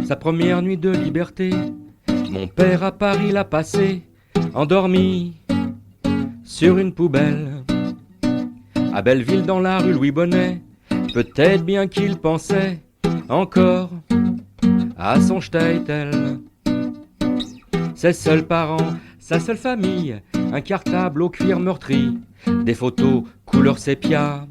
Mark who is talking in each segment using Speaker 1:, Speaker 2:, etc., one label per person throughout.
Speaker 1: sa première nuit de liberté. Mon père à Paris l'a passé, endormi sur une poubelle. À Belleville dans la rue Louis Bonnet, peut-être bien qu'il pensait encore à son Statel. Ses seuls parents, sa seule famille, un cartable au cuir meurtri, des photos couleur sépia,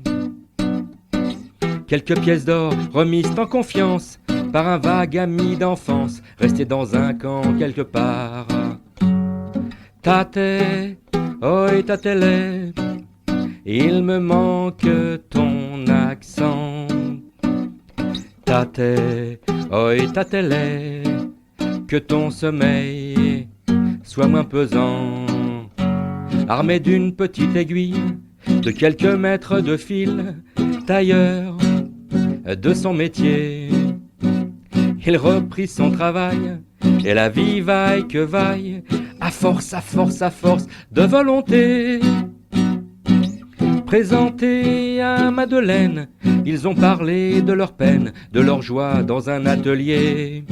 Speaker 1: quelques pièces d'or remises en confiance par un vague ami d'enfance, resté dans un camp quelque part. Tate, oi tatele, il me manque ton accent. Tate, oi tatele, que ton sommeil soit moins pesant. Armé d'une petite aiguille, de quelques mètres de fil, tailleur de son métier, il reprit son travail, et la vie vaille que vaille, à force de volonté. Présentés à Madeleine, ils ont parlé de leur peine, de leur joie dans un atelier.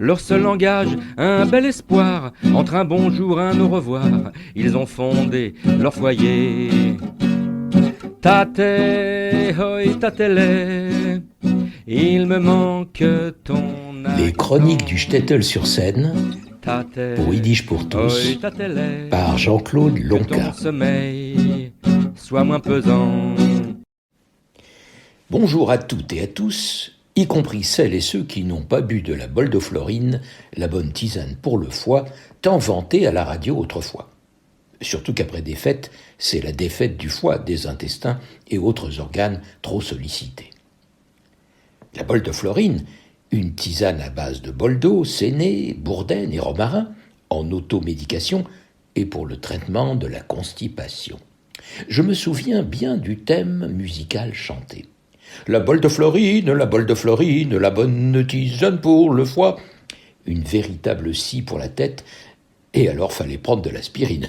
Speaker 1: Leur seul langage, un bel espoir, entre un bonjour, un au revoir, ils ont fondé leur foyer. Tate, hoi tatele, il me manque ton accent.
Speaker 2: Les chroniques du Shtetl sur Seine,
Speaker 1: Tate,
Speaker 2: pour Yiddish pour tous,
Speaker 1: hoi tatele,
Speaker 2: par Jean-Claude
Speaker 1: que
Speaker 2: Lonca.
Speaker 1: ton sommeil soit moins pesant.
Speaker 2: Bonjour à toutes et à tous, y compris celles et ceux qui n'ont pas bu de la boldoflorine, la bonne tisane pour le foie, tant vantée à la radio autrefois. Surtout qu'après des fêtes, c'est la défaite du foie, des intestins et autres organes trop sollicités. La boldoflorine, une tisane à base de boldo, séné, bourdaine et romarin, en automédication et pour le traitement de la constipation. Je me souviens bien du thème musical chanté. La boldoflorine, la bonne tisane pour le foie. Une véritable scie pour la tête, et alors fallait prendre de l'aspirine.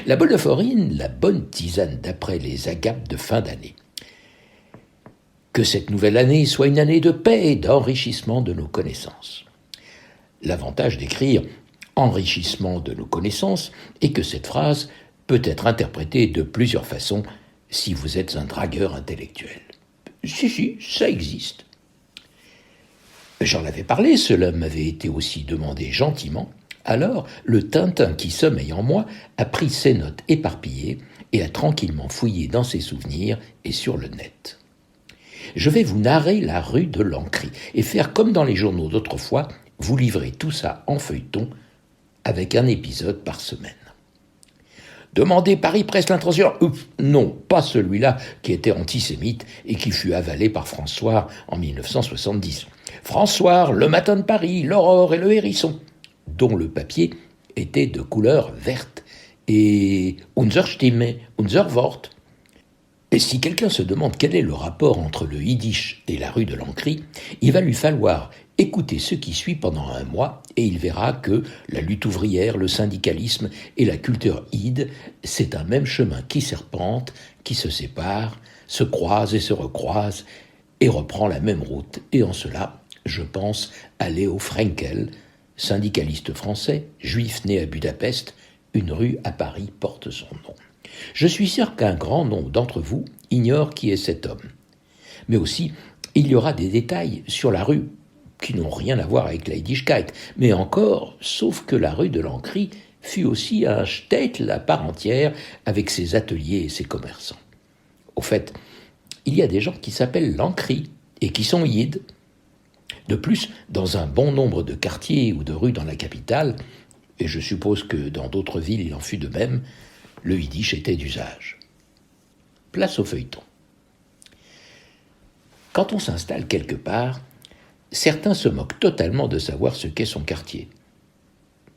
Speaker 2: La boldoflorine, la bonne tisane d'après les agapes de fin d'année. Que cette nouvelle année soit une année de paix et d'enrichissement de nos connaissances. L'avantage d'écrire « enrichissement de nos connaissances » est que cette phrase peut être interprétée de plusieurs façons si vous êtes un dragueur intellectuel. Si, ça existe. J'en avais parlé, cela m'avait été aussi demandé gentiment. Alors, le Tintin qui sommeille en moi a pris ses notes éparpillées et a tranquillement fouillé dans ses souvenirs et sur le net. Je vais vous narrer la rue de Lancry et faire comme dans les journaux d'autrefois, vous livrer tout ça en feuilleton avec un épisode par semaine. Demandez Paris Presse l'intransigeant. Non, pas celui-là qui était antisémite et qui fut avalé par François en 1970. François, le matin de Paris, l'aurore et le hérisson, dont le papier était de couleur verte, et Unser Stimme, Unser Wort. Et si quelqu'un se demande quel est le rapport entre le yiddish et la rue de Lancry, il va lui falloir écouter ce qui suit pendant un mois et il verra que la lutte ouvrière, le syndicalisme et la culture id, c'est un même chemin qui serpente, qui se sépare, se croise et se recroise et reprend la même route. Et en cela, je pense à Léo Frenkel, syndicaliste français, juif né à Budapest, une rue à Paris porte son nom. Je suis sûr qu'un grand nombre d'entre vous ignorent qui est cet homme. Mais aussi, il y aura des détails sur la rue qui n'ont rien à voir avec la Yiddishkeit. Mais encore, sauf que la rue de Lancry fut aussi un shtetl à part entière avec ses ateliers et ses commerçants. Au fait, il y a des gens qui s'appellent Lancry et qui sont yid. De plus, dans un bon nombre de quartiers ou de rues dans la capitale, et je suppose que dans d'autres villes il en fut de même, le yiddish était d'usage. Place au feuilleton. Quand on s'installe quelque part, certains se moquent totalement de savoir ce qu'est son quartier.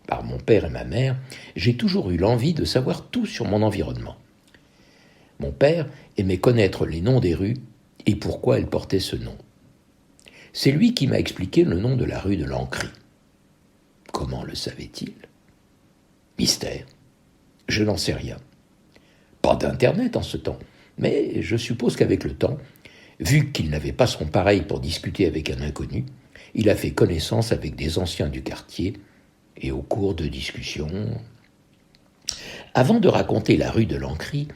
Speaker 2: Par mon père et ma mère, j'ai toujours eu l'envie de savoir tout sur mon environnement. Mon père aimait connaître les noms des rues et pourquoi elles portaient ce nom. C'est lui qui m'a expliqué le nom de la rue de Lancry. Comment le savait-il ? Mystère. Je n'en sais rien. Pas d'internet en ce temps, mais je suppose qu'avec le temps, vu qu'il n'avait pas son pareil pour discuter avec un inconnu, il a fait connaissance avec des anciens du quartier et au cours de discussions. Avant de raconter la rue de Lancry,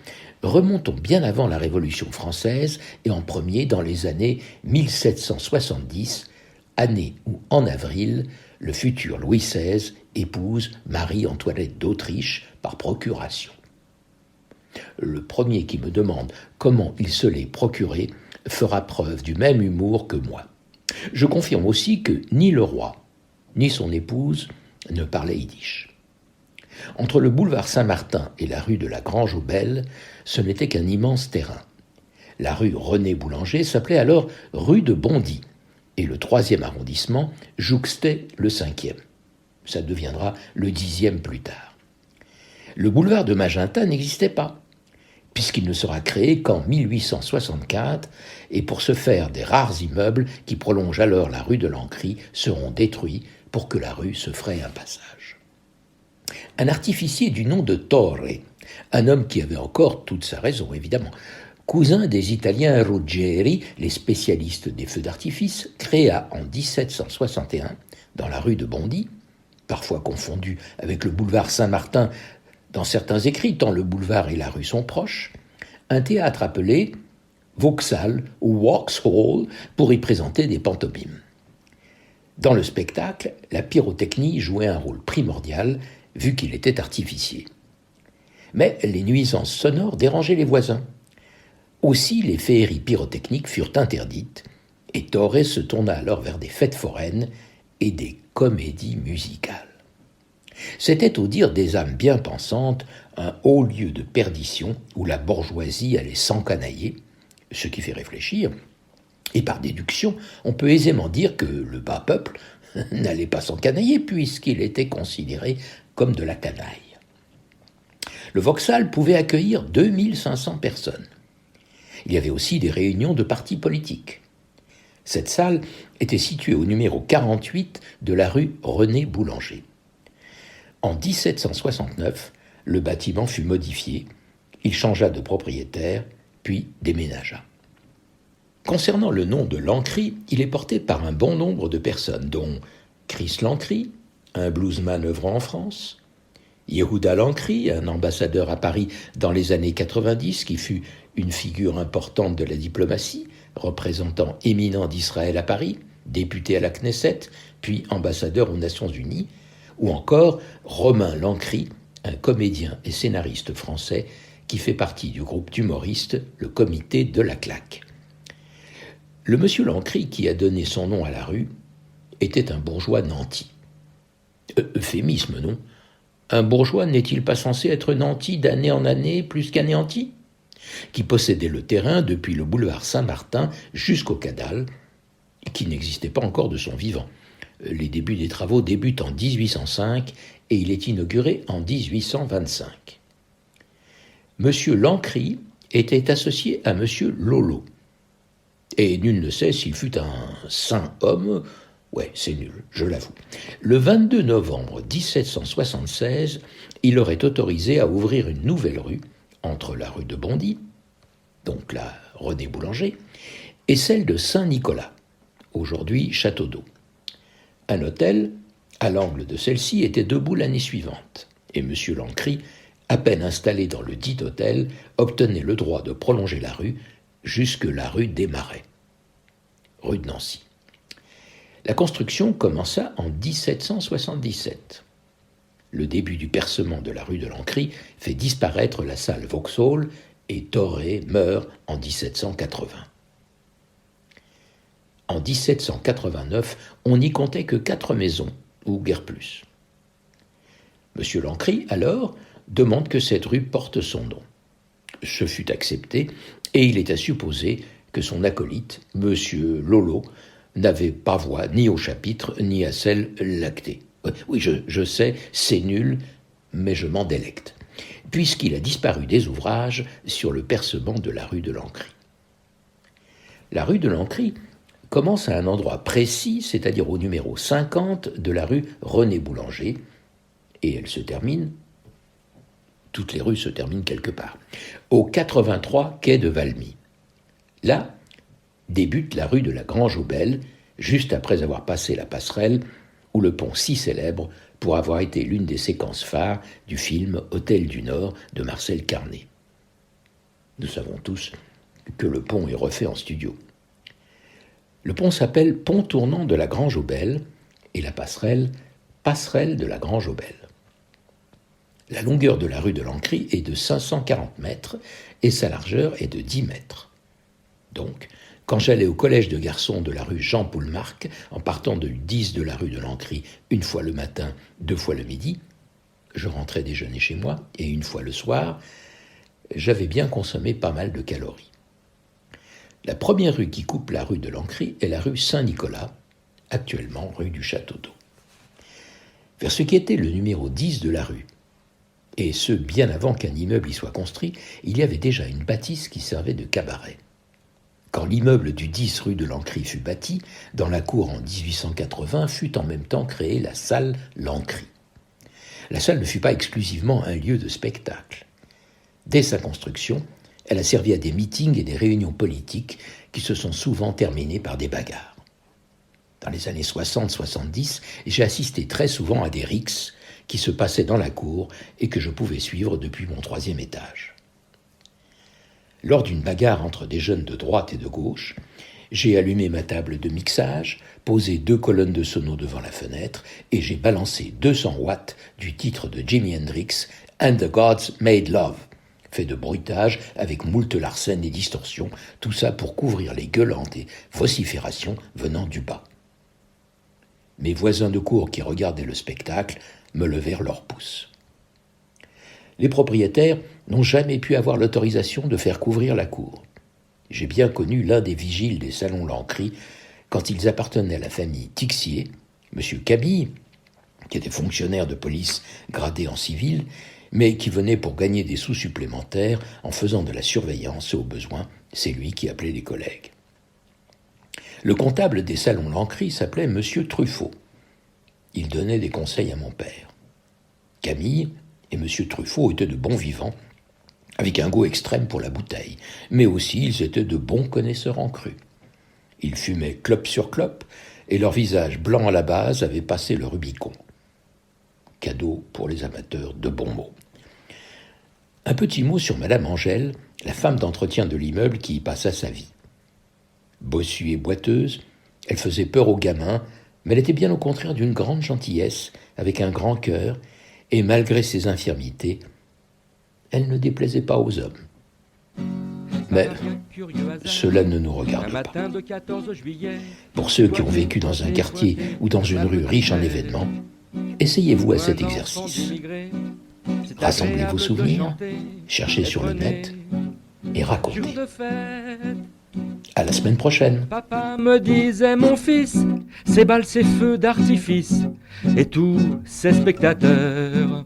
Speaker 2: remontons bien avant la Révolution française et en premier dans les années 1770, année où, en avril, le futur Louis XVI épouse Marie-Antoinette d'Autriche par procuration. Le premier qui me demande comment il se l'est procuré fera preuve du même humour que moi. Je confirme aussi que ni le roi, ni son épouse ne parlaient yiddish. Entre le boulevard Saint-Martin et la rue de la Grange-aux-Belles, ce n'était qu'un immense terrain. La rue René-Boulanger s'appelait alors rue de Bondy, et le 3e arrondissement jouxtait le 5e. Ça deviendra le 10e plus tard. Le boulevard de Magenta n'existait pas, puisqu'il ne sera créé qu'en 1864, et pour ce faire, des rares immeubles qui prolongent alors la rue de Lancry seront détruits pour que la rue se fraye un passage. Un artificier du nom de Torre, un homme qui avait encore toute sa raison, évidemment, cousin des Italiens Ruggieri, les spécialistes des feux d'artifice, créa en 1761, dans la rue de Bondy, parfois confondu avec le boulevard Saint-Martin dans certains écrits, tant le boulevard et la rue sont proches, un théâtre appelé Vauxhall ou Vauxhall pour y présenter des pantomimes. Dans le spectacle, la pyrotechnie jouait un rôle primordial, vu qu'il était artificier. Mais les nuisances sonores dérangeaient les voisins. Aussi, les féeries pyrotechniques furent interdites, et Torre se tourna alors vers des fêtes foraines et des comédies musicales. C'était, au dire des âmes bien pensantes, un haut lieu de perdition où la bourgeoisie allait s'encanailler, ce qui fait réfléchir, et par déduction, on peut aisément dire que le bas peuple n'allait pas s'encanailler puisqu'il était considéré comme de la canaille. Le Vauxhall pouvait accueillir 2500 personnes. Il y avait aussi des réunions de partis politiques. Cette salle était située au numéro 48 de la rue René-Boulanger. En 1769, le bâtiment fut modifié, il changea de propriétaire, puis déménagea. Concernant le nom de Lancry, il est porté par un bon nombre de personnes, dont Chris Lancry, un bluesman œuvrant en France, Yehuda Lancry, un ambassadeur à Paris dans les années 90, qui fut une figure importante de la diplomatie, représentant éminent d'Israël à Paris, député à la Knesset, puis ambassadeur aux Nations Unies, ou encore Romain Lancry, un comédien et scénariste français qui fait partie du groupe d'humoristes Le Comité de la Claque. Le monsieur Lancry, qui a donné son nom à la rue, était un bourgeois nanti. Euphémisme, non ? Un bourgeois n'est-il pas censé être nanti d'année en année plus qu'anéanti ? Qui possédait le terrain depuis le boulevard Saint-Martin jusqu'au Cadal, qui n'existait pas encore de son vivant. Les débuts des travaux débutent en 1805 et il est inauguré en 1825. Monsieur Lancry était associé à monsieur Lolo. Et nul ne sait s'il fut un saint homme. Ouais, c'est nul, je l'avoue. Le 22 novembre 1776, il aurait autorisé à ouvrir une nouvelle rue entre la rue de Bondy, donc la René Boulanger, et celle de Saint-Nicolas, aujourd'hui Château d'Eau. Un hôtel, à l'angle de celle-ci, était debout l'année suivante, et M. Lancry, à peine installé dans le dit hôtel, obtenait le droit de prolonger la rue jusque la rue des Marais, rue de Nancy. La construction commença en 1777. Le début du percement de la rue de Lancry fait disparaître la salle Vauxhall et Torre meurt en 1780. En 1789, on n'y comptait que 4 maisons, ou guère plus. M. Lancry, alors, demande que cette rue porte son nom. Ce fut accepté, et il est à supposer que son acolyte, M. Lolo, n'avait pas voix ni au chapitre, ni à celle lactée. Oui, je sais, c'est nul, mais je m'en délecte, puisqu'il a disparu des ouvrages sur le percement de la rue de Lancry. La rue de Lancry commence à un endroit précis, c'est-à-dire au numéro 50 de la rue René Boulanger, et elle se termine, toutes les rues se terminent quelque part, au 83 quai de Valmy. Là débute la rue de la Grange-aux-Belles, juste après avoir passé la passerelle ou le pont si célèbre pour avoir été l'une des séquences phares du film Hôtel du Nord de Marcel Carné. Nous savons tous que le pont est refait en studio. Le pont s'appelle Pont tournant de la Grange-aux-Belles et la passerelle de la Grange-aux-Belles. La longueur de la rue de l'Ancry est de 540 mètres et sa largeur est de 10 mètres. Donc, quand j'allais au collège de garçons de la rue Jean-Poulmarc, en partant du 10 de la rue de l'Ancry, une fois le matin, 2 fois le midi, je rentrais déjeuner chez moi, et une fois le soir, j'avais bien consommé pas mal de calories. La première rue qui coupe la rue de l'Ancry est la rue Saint-Nicolas, actuellement rue du Château d'Eau. Vers ce qui était le numéro 10 de la rue, et ce bien avant qu'un immeuble y soit construit, il y avait déjà une bâtisse qui servait de cabaret. Quand l'immeuble du 10 rue de l'Ancry fut bâti, dans la cour en 1880 fut en même temps créée la salle L'Ancry. La salle ne fut pas exclusivement un lieu de spectacle. Dès sa construction, elle a servi à des meetings et des réunions politiques qui se sont souvent terminées par des bagarres. Dans les années 60-70, j'ai assisté très souvent à des rixes qui se passaient dans la cour et que je pouvais suivre depuis mon 3e étage. Lors d'une bagarre entre des jeunes de droite et de gauche, j'ai allumé ma table de mixage, posé 2 colonnes de sono devant la fenêtre et j'ai balancé 200 watts du titre de Jimi Hendrix « And the Gods Made Love », fait de bruitage avec moult larcènes et distorsions, tout ça pour couvrir les gueulantes et vociférations venant du bas. Mes voisins de cour qui regardaient le spectacle me levèrent leurs pouces. Les propriétaires n'ont jamais pu avoir l'autorisation de faire couvrir la cour. J'ai bien connu l'un des vigiles des salons L'Ancry quand ils appartenaient à la famille Tixier, M. Camille, qui était fonctionnaire de police gradé en civil, mais qui venait pour gagner des sous supplémentaires en faisant de la surveillance et au besoin, c'est lui qui appelait les collègues. Le comptable des salons L'Ancry s'appelait M. Truffaut. Il donnait des conseils à mon père. Camille et M. Truffaut étaient de bons vivants, avec un goût extrême pour la bouteille, mais aussi ils étaient de bons connaisseurs en cru. Ils fumaient clope sur clope, et leur visage blanc à la base avait passé le Rubicon. Cadeau pour les amateurs de bons mots. Un petit mot sur Madame Angèle, la femme d'entretien de l'immeuble qui y passa sa vie. Bossue et boiteuse, elle faisait peur aux gamins, mais elle était bien au contraire d'une grande gentillesse, avec un grand cœur, et malgré ses infirmités, elle ne déplaisait pas aux hommes. Mais cela ne nous regarde pas. Pour ceux qui ont vécu dans un quartier ou dans une rue riche en événements, essayez-vous à cet exercice. Rassemblez vos souvenirs, cherchez sur le net et racontez. À la semaine prochaine.
Speaker 1: Papa me disait, mon fils, ces balles, ces feux d'artifice et tous ces spectateurs,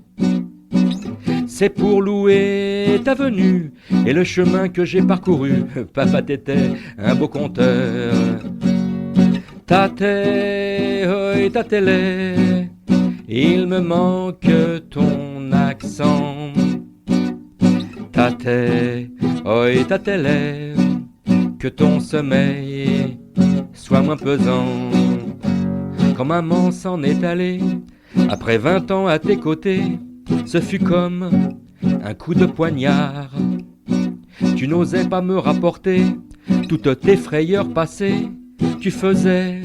Speaker 1: c'est pour louer ta venue et le chemin que j'ai parcouru. Papa, t'étais un beau conteur. Tate, oi, tatele, il me manque ton accent. Tate, oi, tatele, que ton sommeil soit moins pesant. Quand maman s'en est allée, après 20 ans à tes côtés, ce fut comme un coup de poignard. Tu n'osais pas me rapporter toutes tes frayeurs passées, tu faisais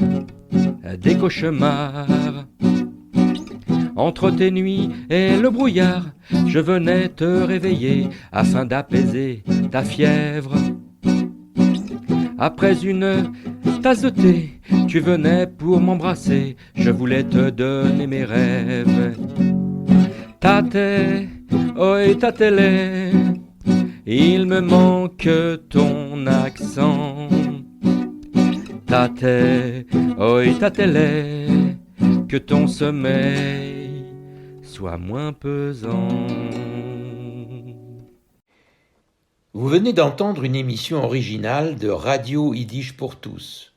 Speaker 1: des cauchemars. Entre tes nuits et le brouillard, je venais te réveiller afin d'apaiser ta fièvre. Après une tasse de thé, tu venais pour m'embrasser, je voulais te donner mes rêves. Tate, oi, tatele, il me manque ton accent. Tate, oi, tatele, que ton sommeil soit moins pesant.
Speaker 2: Vous venez d'entendre une émission originale de Radio Yiddish pour tous.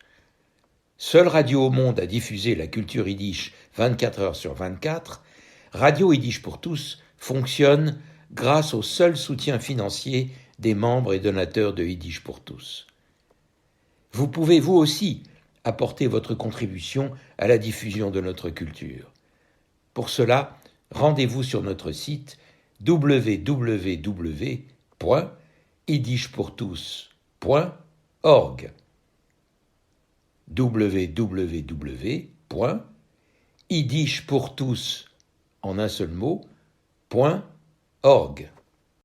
Speaker 2: Seule radio au monde à diffuser la culture yiddish 24 heures sur 24, Radio Yiddish pour tous fonctionne grâce au seul soutien financier des membres et donateurs de Yiddish pour tous. Vous pouvez vous aussi apporter votre contribution à la diffusion de notre culture. Pour cela, rendez-vous sur notre site www.yiddishpourtous.org www.yiddishpourtous en un seul mot, .org